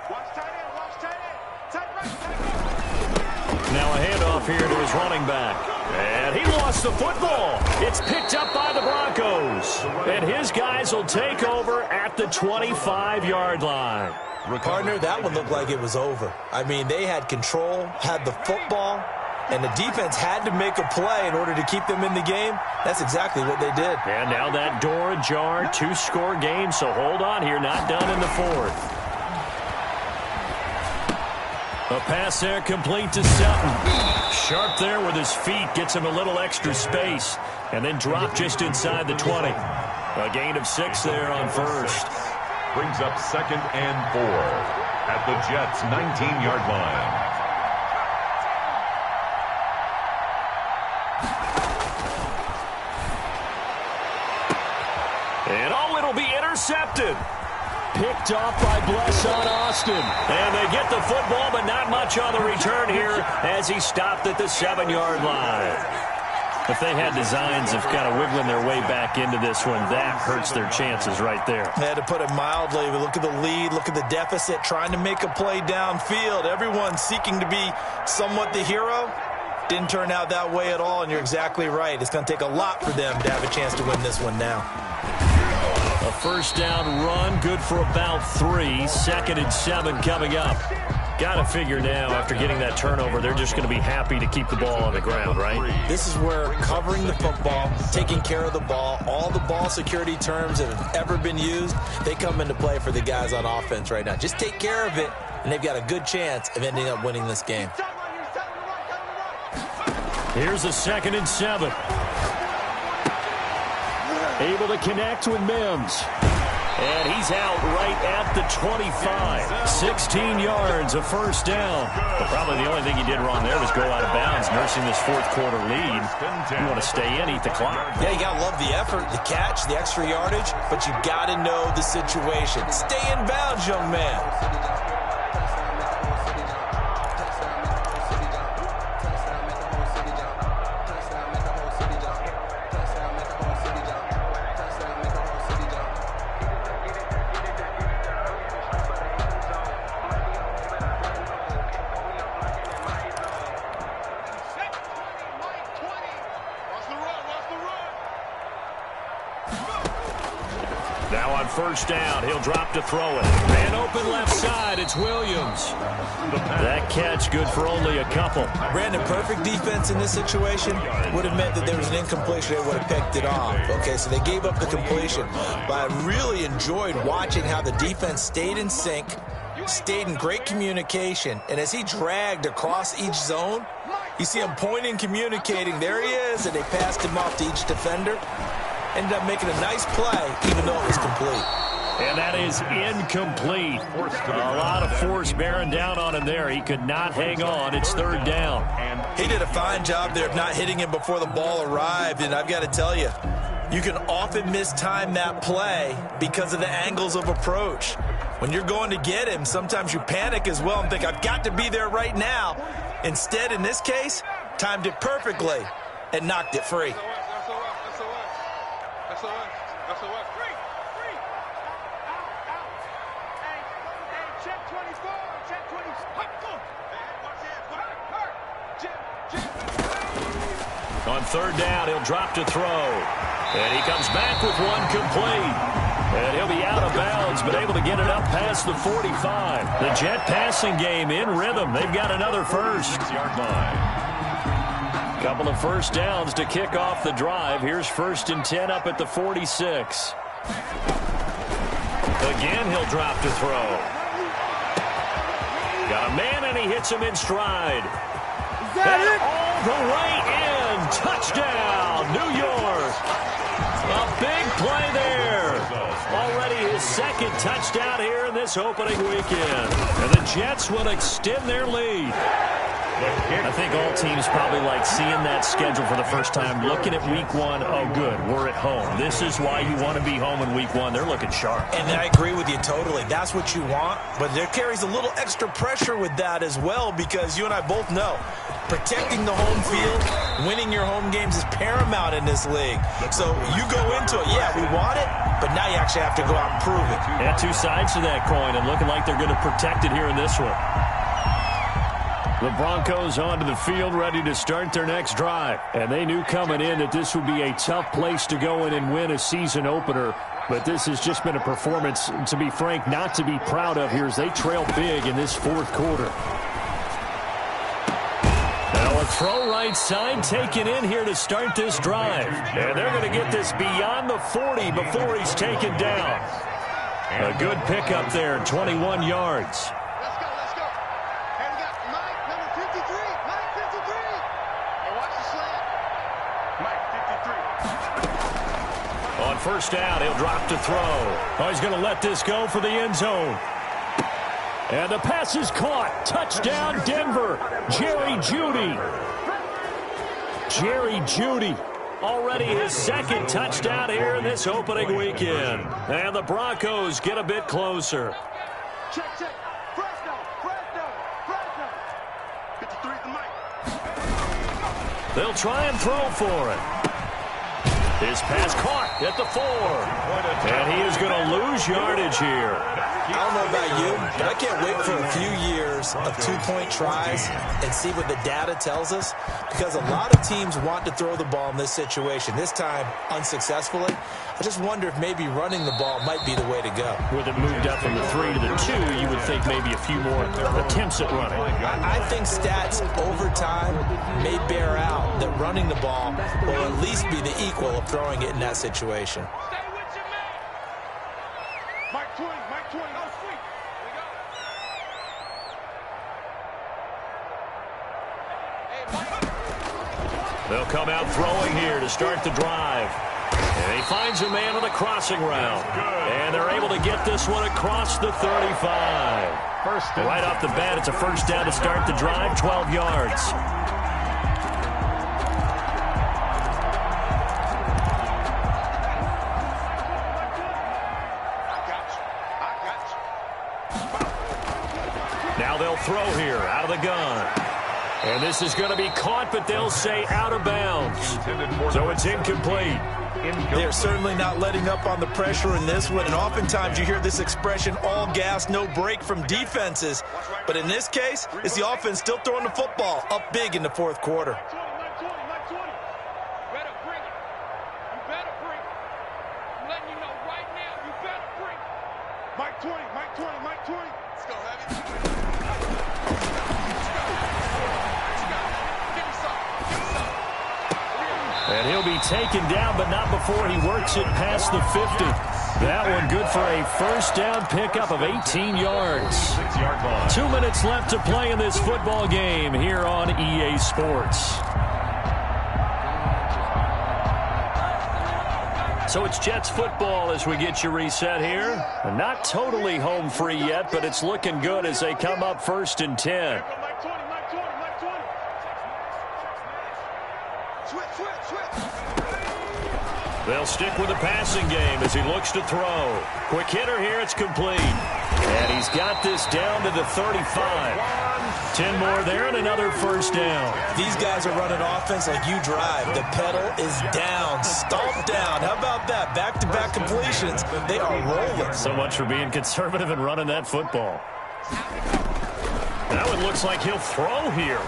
S1: Now a handoff here to his running back. And he lost the football. It's picked up by the Broncos. And his guys will take over at the 25-yard line.
S3: Partner, that one looked like it was over. I mean, they had control, had the football, and the defense had to make a play in order to keep them in the game. That's exactly what they did.
S1: And now that door ajar, 2-score game, so hold on here, not done in the 4th. A pass there complete to Sutton. Sharp there with his feet, gets him a little extra space, and then drop just inside the 20. A gain of 6 there on 1st.
S2: Brings up 2nd and 4 at the Jets' 19-yard line.
S1: And it'll be intercepted. Picked off by Blesson Austin. And they get the football, but not much on the return here as he stopped at the 7-yard line. If they had designs of kind of wiggling their way back into this one, that hurts their chances right there.
S3: They had to put it mildly. Look at the lead, look at the deficit, trying to make a play downfield. Everyone seeking to be somewhat the hero. Didn't turn out that way at all, and you're exactly right. It's going to take a lot for them to have a chance to win this one now.
S1: A 1st down run, good for about 3. 2nd and 7 coming up. Got to figure now, after getting that turnover, they're just going to be happy to keep the ball on the ground, right?
S3: This is where covering the football, taking care of the ball, all the ball security terms that have ever been used, they come into play for the guys on offense right now. Just take care of it, and they've got a good chance of ending up winning this game.
S1: Here's a 2nd and 7. Able to connect with Mims. And he's out right at the 25. 16 yards, a 1st down. But probably the only thing he did wrong there was go out of bounds, nursing this 4th quarter lead. You want to stay in, eat the clock.
S3: Yeah, you got to love the effort, the catch, the extra yardage, but you got to know the situation. Stay in bounds, young man.
S1: Now on 1st down, he'll drop to throw it. And open left side, it's Williams. That catch good for only a couple.
S3: Brandon, perfect defense in this situation would have meant that there was an incompletion. They would have picked it off. Okay, so they gave up the completion. But I really enjoyed watching how the defense stayed in sync, stayed in great communication. And as he dragged across each zone, you see him pointing, communicating. There he is, and they passed him off to each defender. Ended up making a nice play, even though it was complete.
S1: And that is incomplete. A lot of force bearing down on him there. He could not hang on. It's 3rd down.
S3: He did a fine job there of not hitting him before the ball arrived. And I've got to tell you, you can often mistime that play because of the angles of approach. When you're going to get him, sometimes you panic as well and think, I've got to be there right now. Instead, in this case, timed it perfectly and knocked it free.
S1: On 3rd down, he'll drop to throw. And he comes back with one complete. And he'll be out of bounds, but able to get it up past the 45. The Jet passing game in rhythm. They've got another 1st. Couple of 1st downs to kick off the drive. Here's 1st and 10 up at the 46. Again, he'll drop to throw. Got a man, and he hits him in stride. And all the way in. Touchdown, New York. A big play there. Already his 2nd touchdown here in this opening weekend. And the Jets will extend their lead. I think all teams probably like seeing that schedule for the first time, looking at week one. Oh, good, we're at home. This is why you want to be home in week one. They're looking sharp.
S3: And I agree with you totally. That's what you want, but there carries a little extra pressure with that as well, because you and I both know protecting the home field, winning your home games is paramount in this league. So you go into it, yeah, we want it, but now you actually have to go out and prove it.
S1: Yeah, two sides to that coin, and looking like they're going to protect it here in this one. The Broncos onto the field, ready to start their next drive. And they knew coming in that this would be a tough place to go in and win a season opener. But this has just been a performance, to be frank, not to be proud of here as they trail big in this fourth quarter. Now a throw right side taken in here to start this drive. And they're going to get this beyond the 40 before he's taken down. A good pickup there, 21 yards.
S5: Let's go. Hey, we got Mike, number 53. Mike, 53. Hey, watch the slant. Mike, 53.
S1: On first down, he'll drop to throw. Oh, he's going to let this go for the end zone. And the pass is caught. Touchdown, Denver. Jerry Jeudy. Jerry Jeudy. Already his second touchdown here in this opening weekend. And the Broncos get a bit closer.
S5: Check. Fresh down. 53 is the Mike.
S1: They'll try and throw for it. His pass caught at the 4. And he is going to lose yardage here.
S3: I don't know about you, but I can't wait for a few years of two-point tries and see what the data tells us, because a lot of teams want to throw the ball in this situation, this time unsuccessfully. I just wonder if maybe running the ball might be the way to go.
S1: With it moved up from the 3 to the 2, you would think maybe a few more attempts at running.
S3: I think stats over time may bear out that running the ball will at least be the equal of throwing it in that situation.
S5: Stay with your man. Mike 20. Oh, sweet. There you go.
S1: They'll come out throwing here to start the drive. And he finds a man on the crossing route. And they're able to get this one across the 35. Right off the bat, it's a first down to start the drive, 12 yards. Now they'll throw here out of the gun. And this is going to be caught, but they'll say out of bounds. So it's incomplete.
S3: They're certainly not letting up on the pressure in this one, and oftentimes you hear this expression, all gas, no break from defenses. But in this case, it's the offense still throwing the football up big in the fourth quarter.
S5: Mike 20. Better bring it. You better bring it. I'm letting you know right now, you better bring it. Mike 20. Let's go, Heavy.
S1: And he'll be taken down, but not before he works it past the 50. That one good for a first down pickup of 18 yards.
S2: 6-yard line.
S1: 2 minutes left to play in this football game here on EA Sports. So it's Jets football as we get you reset here. Not totally home free yet, but it's looking good as they come up 1st and 10.
S5: Mike 20. Switch.
S1: They'll stick with the passing game as he looks to throw. Quick hitter here, it's complete. And he's got this down to the 35. 10 more there and another first down.
S3: These guys are running offense like you drive. The pedal is down, stomped down. How about that? Back-to-back completions. They are rolling.
S1: So much for being conservative and running that football. Now it looks like he'll throw here.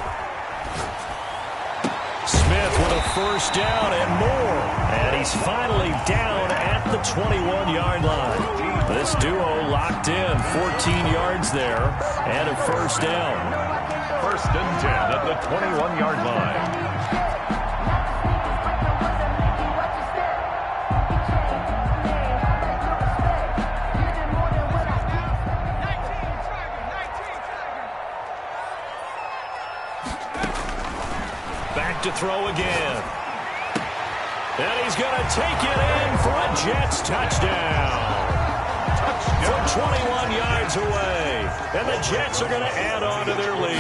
S1: Smith with a first down and more. And he's finally down at the 21-yard line. This duo locked in, 14 yards there, and a first down.
S2: 1st and 10 at the 21-yard line.
S1: Back to throw again. And he's going to take it in for a Jets touchdown. From 21 yards away. And the Jets are going to add on to their lead.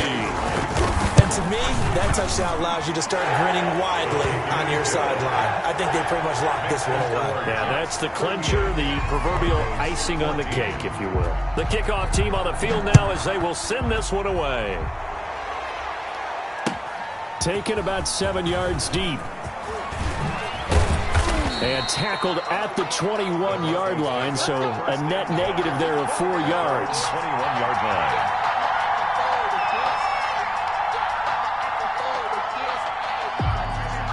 S3: And to me, that touchdown allows you to start grinning widely on your sideline. I think they pretty much locked this one away.
S1: Yeah, that's the clincher, the proverbial icing on the cake, if you will. The kickoff team on the field now as they will send this one away. Taken about 7 yards deep. And tackled at the 21-yard line, so a net negative there of 4 yards.
S2: 21-yard line.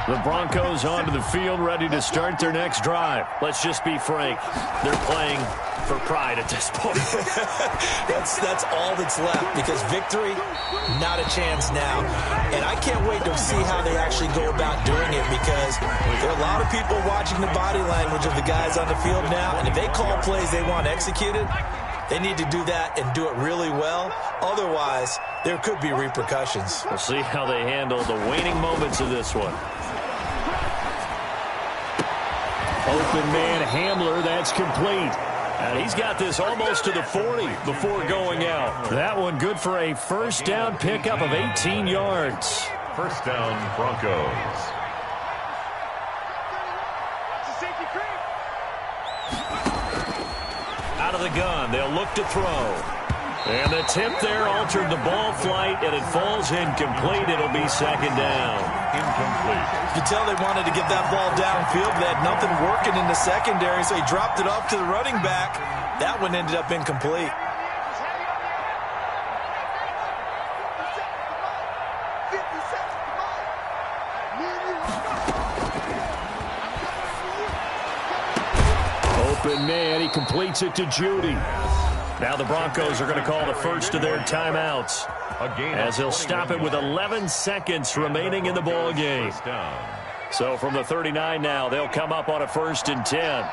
S1: The Broncos onto the field, ready to start their next drive. Let's just be frank. They're playing for pride at this point.
S3: That's all that's left, because victory, not a chance now. And I can't wait to see how they actually go about doing it, because there are a lot of people watching the body language of the guys on the field now, and if they call plays they want executed, they need to do that and do it really well. Otherwise, there could be repercussions.
S1: We'll see how they handle the waning moments of this one. Open man Hamler, that's complete. And he's got this almost to the 40 before going out. That one good for a first down pickup of 18 yards.
S2: First down, Broncos.
S1: Out of the gun, they'll look to throw. And the tip there altered the ball flight, and it falls incomplete. It'll be second down.
S2: Incomplete.
S3: You can tell they wanted to get that ball downfield. They had nothing working in the secondary, so he dropped it off to the running back. That one ended up incomplete.
S1: Open man, he completes it to Judy. Now the Broncos are going to call the first of their timeouts, as they'll stop it with 11 seconds remaining in the ball game. So from the 39 now, they'll come up on a 1st and 10.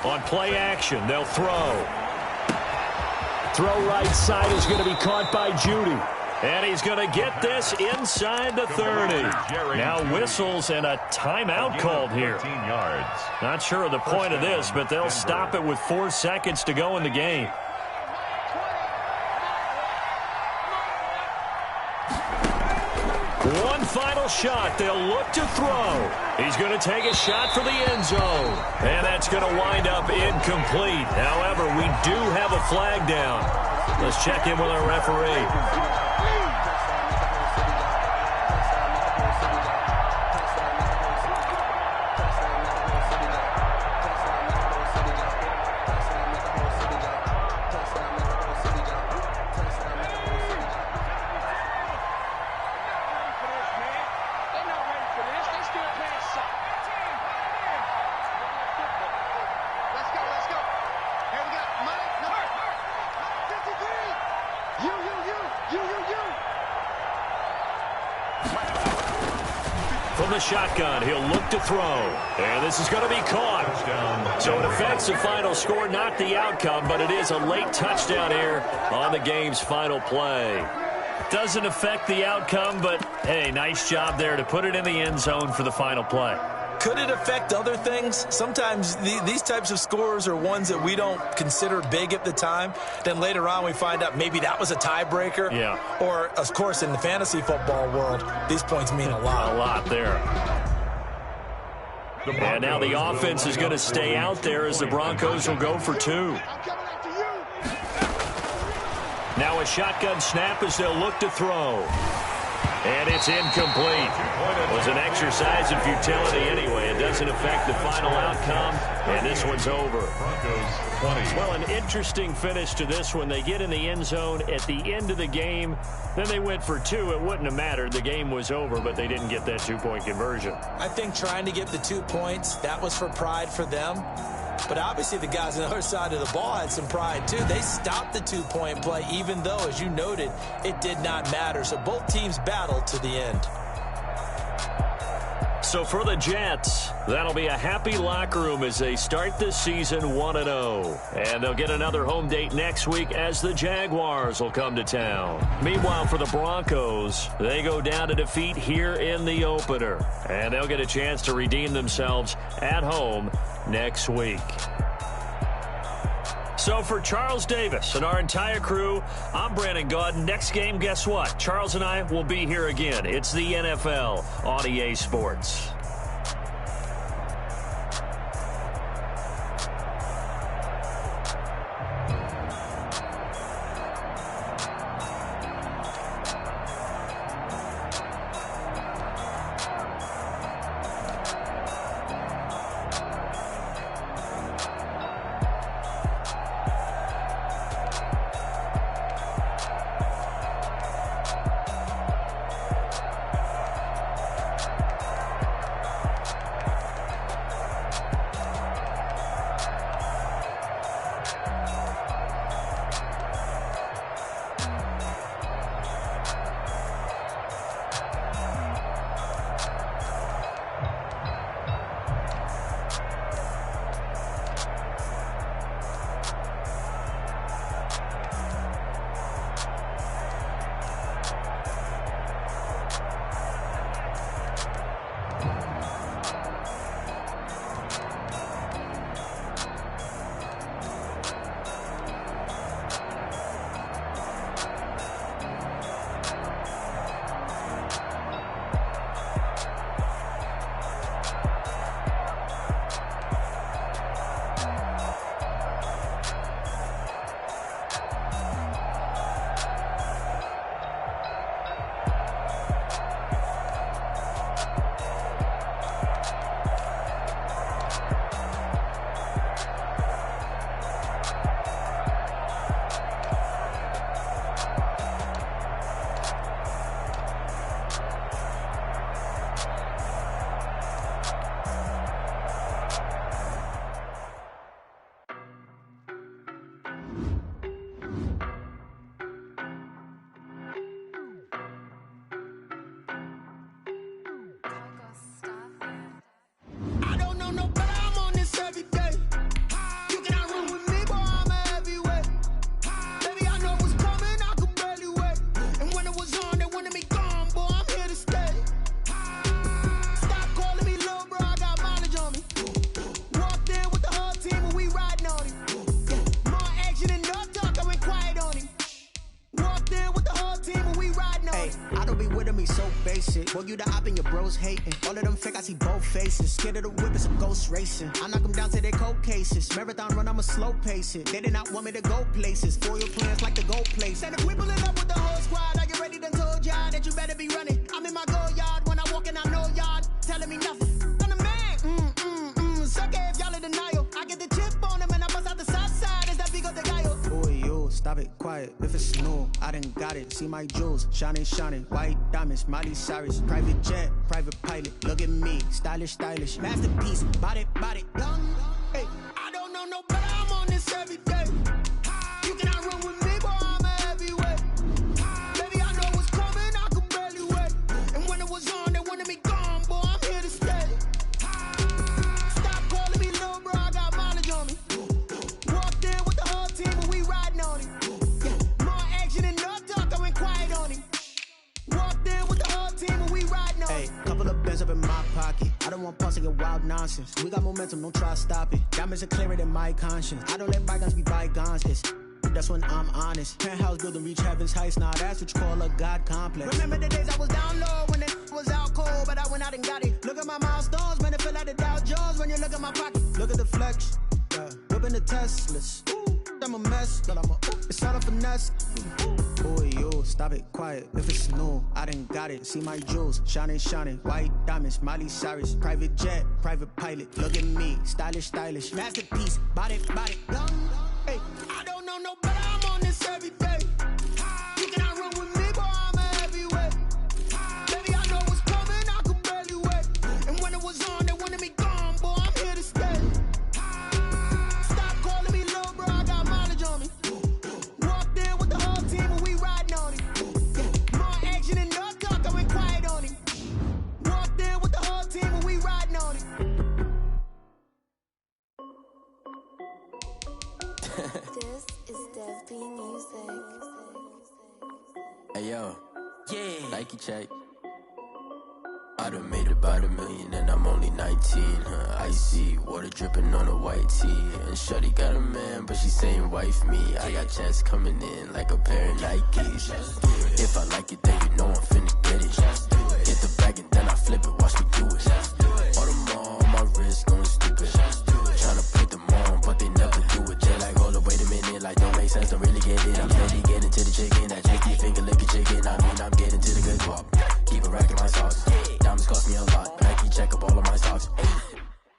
S1: On play action, they'll throw. Throw right side is going to be caught by Judy. And he's going to get this inside the 30. Now whistles and a timeout called here. Not sure of the point of this, but they'll stop it with 4 seconds to go in the game. One final shot. They'll look to throw. He's going to take a shot for the end zone. And that's going to wind up incomplete. However, we do have a flag down. Let's check in with our referee. From the shotgun, he'll look to throw. And this is going to be caught. So it affects the final score, not the outcome, but it is a late touchdown here on the game's final play. Doesn't affect the outcome, but, hey, nice job there to put it in the end zone for the final play.
S3: Could it affect other things? Sometimes these types of scores are ones that we don't consider big at the time. Then later on we find out maybe that was a tiebreaker.
S1: Yeah.
S3: Or, of course, in the fantasy football world, these points mean a lot.
S1: A lot there. And now the offense is going to stay out there as the Broncos will go for 2. Now a shotgun snap as they'll look to throw. And it's incomplete. It was an exercise in futility anyway. It doesn't affect the final outcome, and this one's over. Well, an interesting finish to this one. They get in the end zone at the end of the game. Then they went for 2. It wouldn't have mattered. The game was over, but they didn't get that 2-point conversion.
S3: I think trying to get the 2 points, that was for pride for them. But obviously the guys on the other side of the ball had some pride too. They stopped the 2-point play, even though, as you noted, it did not matter. So both teams battled to the end.
S1: So for the Jets, that'll be a happy locker room as they start this season 1-0. And they'll get another home date next week as the Jaguars will come to town. Meanwhile, for the Broncos, they go down to defeat here in the opener. And they'll get a chance to redeem themselves at home next week. So for Charles Davis and our entire crew, I'm Brandon Gaudin. Next game, guess what? Charles and I will be here again. It's the NFL on EA Sports.
S6: Boy, you the op and your bros hating. All of them fake, I see both faces. Scared of the whip, it's a ghost racing. I knock them down to their cold cases. Marathon run, I'ma slow pace it. They did not want me to go places. Foil plans like the gold place. And if we pulling up with the whole squad, I get ready done told y'all that you better be running. I'm in my go yard when I walk in, I know y'all telling me nothing. I'm the man, suck it if y'all in denial. I get the chip on them and I bust out the south side. Is that Vigo de Gallo? Boy, yo, stop it, quiet. If it's new, I done got it. See my jewels, shining, shining. White diamonds, Miley Cyrus. Private jet, private pilot. Look at me, stylish, stylish. Masterpiece, body, young. Hey, I don't know no better. I'm on this every day. You cannot run with me, boy. I'm a heavyweight. Baby, I know what's coming. I could barely wait. And when it was on, they wanted me gone, boy. I'm here to stay. Stop calling me little bro. I got mileage on me. Walked in with the whole team, and we riding on him. Yeah, more action and no talk. I went quiet on him. Walked in with the whole team, and we riding on him. Couple of bands up in my pocket. I don't want pause to get wild nonsense. We got momentum, don't try to stop it. Diamonds are clearer than my conscience. I don't let bygones be bygones. That's when I'm honest. Penthouse building reach heaven's heights. Nah, that's what you call a God complex. Remember the days I was down low when it was out cold, but I went out and got it. Look at my milestones, man, it feel like the Dow Jones when you look at my pocket. Look at the flex, yeah. Whipping the Teslas. I'm a mess, but it's all a finesse. Boy, yo, stop it, quiet. If it's new, I done got it. See my jewels, shining, shining. White diamonds, Miley Cyrus. Private jet, private pilot. Look at me, stylish, stylish. Masterpiece, body, young. Hey, I don't know no better. I'm on this every day. You cannot run with me, boy. I'm a heavyweight. Baby, I know what's coming. I could barely wait. And when it was on, they wanted me gone, boy. I'm here to stay. Stop calling me little bro. I got mileage on me. Walked in with the whole team, and we riding on him. Yeah, more action and no talk. I went quiet on him. Walked in with the whole team, and we
S7: check. I done made about $1 million and I'm only 19. Icy water dripping on a white tee. And shorty got a man, but she saying wife me. I got checks coming in like a pair of Nikes. If I like it, then you know I'm finna get it. Get the bag and then I flip it, watch me do it. All them on my wrist going stupid. Tryna put them on, but they never do it. They're like, hold up, wait a minute, like don't make sense, don't really get it. I'm steady getting to the chicken, that cheeky finger licking chicken. I mean, I'm getting to the good guap. Keep a rack in my socks. Diamonds cost me a lot. Nike check up all of my socks.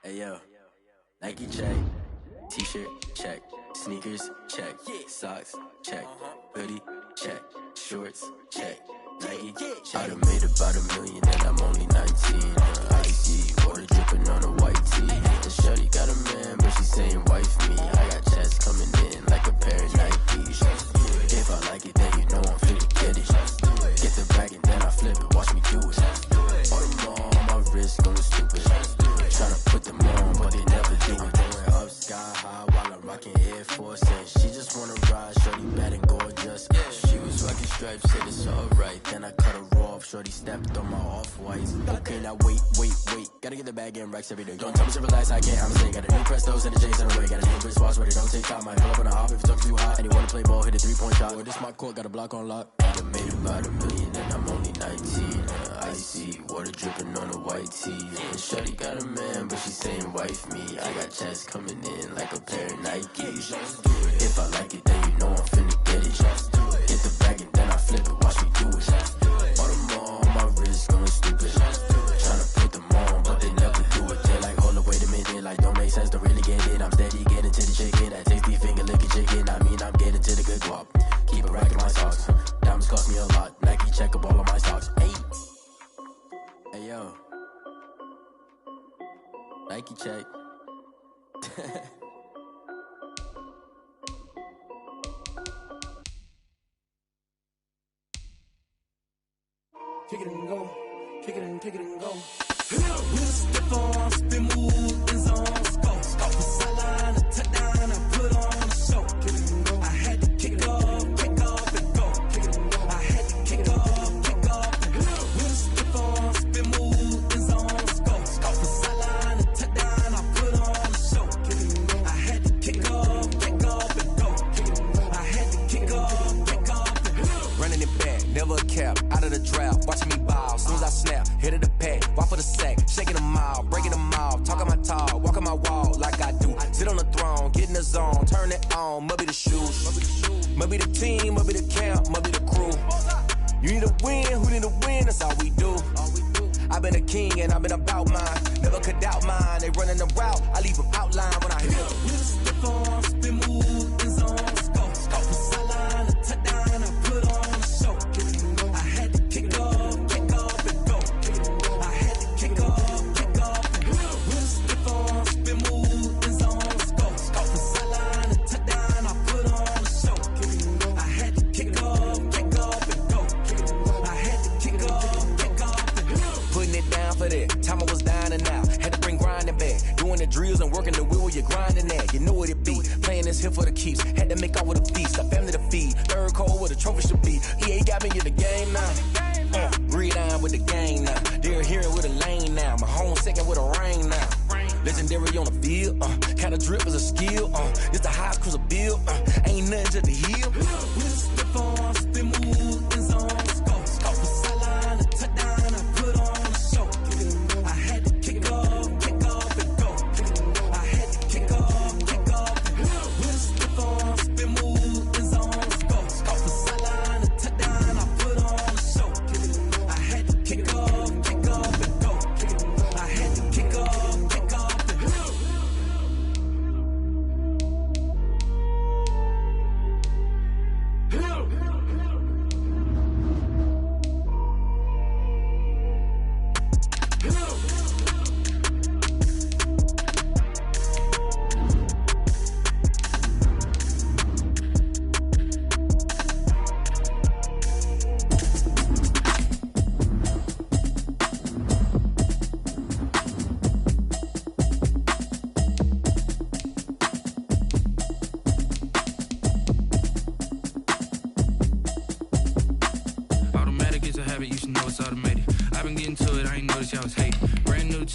S7: Hey yo, Nike check. T-shirt check. Sneakers check. Socks check. Hoodie check. Shorts check. Nike check. I done made about $1 million and I'm only 19. Icy water dripping on a white tee. And shorty got a man, but she saying wife me. I got checks coming in like a pair of Nikes. If I like it, then you know I'm finna get it. Get the bag and then I flip it, watch me do it. All them on my wrist going stupid. Tryna put them on, but they never do it. Going up sky high while I'm rocking Air Force. And she just wanna ride, shorty bad and gorgeous. She was rocking stripes, said it's alright. Then I cut her off, shorty stepped on my off-whites. Okay, now wait. Gotta get the bag and racks every day. Don't tell me to relax, I can't, I'm saying. Got a new Prestos and a J's in the way. Got a new wristwatch where they don't take time. Might pull up on a hop if it's talking too hot. And you wanna play ball, hit a 3-point shot. Well, this my court, got a block on lock. I done made about $1 million and I'm only 19. Icy water dripping on a white tee. And shorty got a man, but she saying wife me. I got checks coming in like a pair of Nikes. If I like it, then you know I'm finna get it. Get the bag and then I flip it, watch me do it. All them on my wrist going stupid. Tryna put them on, but they never do it. They're like, hold up, wait a minute, like don't make sense, don't really get it. I'm steady getting to the chicken, that tasty finger licking chicken. I mean, I'm getting to the good guap. Keep a rack in my socks. Diamonds cost me a lot. Nike check up all of my socks. Hey yo, Nike check.
S8: Kick it and go, kick it and go. We'll step on, spin, move, in zone, go. For sideline, a touchdown, I put on a show. Kick it and go. I had to kick off and go. Kick it and go. I had to kick off and go. We'll step on, spin, move, in zone, go. For sideline, a touchdown, I put on a show. Kick it and go. I had to kick off and go. Kick it and go. I had to kick off and go. Running it back, never a cap, out of the draft, watching me ball. Soon as I snap, hit of the pack, walk for the sack, shaking them out, breaking them out, talking my talk, walking my wall like I do. Sit on the throne, get in the zone, turn it on, must be the shoes, must be the team, must be the camp, must be the crew. You need a win, who need a win, that's all we do. I've been a king and I've been about mine, never could doubt mine. They running the route, I leave them outline when I hit them. We'll step on, spin, move, in zone, go. For sideline, a touchdown, I put on a show. I had to kick off and go. I had to kick off and go. We'll step on, spin, move, in zone, go. For sideline, a touchdown, I put on a show. I had to kick off and go. I had to kick off and go. Putting it down for that, time I was down and out. Had to bring grinding back, doing the drills and working the wheel where you're grinding at. You know what it be, playing this here for the keeps. Had to make out with a feast, a family to feed. Third cold where the trophy should be. EA got me in the game now. Read on with the gang now. They're hearing with a lane now. My home second with a rain now. Legendary on the field, kind of drip is a skill. It's the highest cruiser bill, ain't nothing to the heel. We'll step on, spin, move, in zone, go. For sideline, a touchdown, I put on a show. I had to kick off and go. I had to kick off and go. We'll step on, spin, move, in zone, go. For sideline, a touchdown, I put on a show. I had to kick off and go. I had to kick off and go.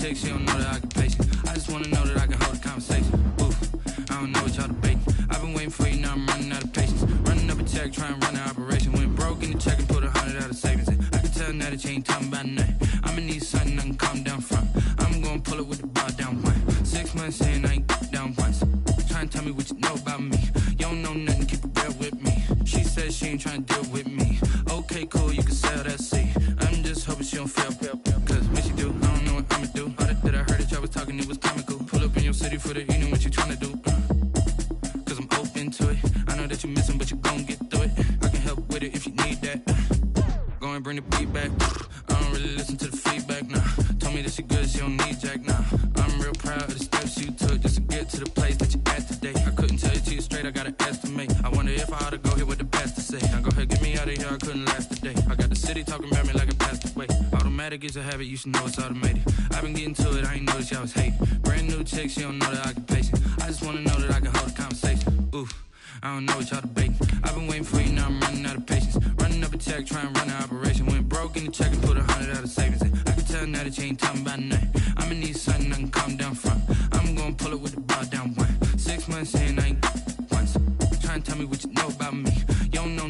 S9: chick, she don't know that I can patient. I just wanna know that I can hold a conversation. Oof, I don't know what y'all debating. I've been waiting for you, now I'm running out of patience. Running up a check, trying to run an operation. Went broke in the check and put 100 out of savings in. I can tell now that you ain't talking about nothing. I'ma need something I can calm down from. I'm gonna pull it with the bar down one. 6 months in, I ain't down once. Trying to tell me what you know about me. You don't know nothing, keep it real with me. She says she ain't trying to deal with me. Okay, cool, you can sell that seat. I'm just hoping she don't feel. Cause when she do, I don't know what I'ma do. All that I heard that y'all was talking, it was comical. Pull up in your city for the evening, what you trying to do? Cause I'm open to it. I know that you missing, but you gon' get through it. I can help with it if you need that. Go and bring the beat back. I don't really listen to the feedback, nah. Told me that she good, she don't need jack, nah. I'm real proud of the steps you took just to get to the place that you at today. I couldn't tell you to you straight, I gotta estimate. I wonder if I ought to go here with the best to say. Now go ahead, get me out of here, I couldn't last a day. I got the city talking about me like a passed away. Automatic is a habit, you should know it's automated. I've been getting to it, I ain't noticed y'all was hating. Brand new chick, she don't know that I can patient. I just wanna know that I can hold a conversation. Oof, I don't know what y'all debating. I've been waiting for you, now I'm running out of patience. Running up a check, trying to run an operation. Went broke in the check and put 100 out of savings in. I can tell now that you ain't talking about nothing. I'ma need something I can calm down from. I'm gonna pull it with the bar down one. 6 months in, I ain't once. Trying to tell me what you know about me. You don't know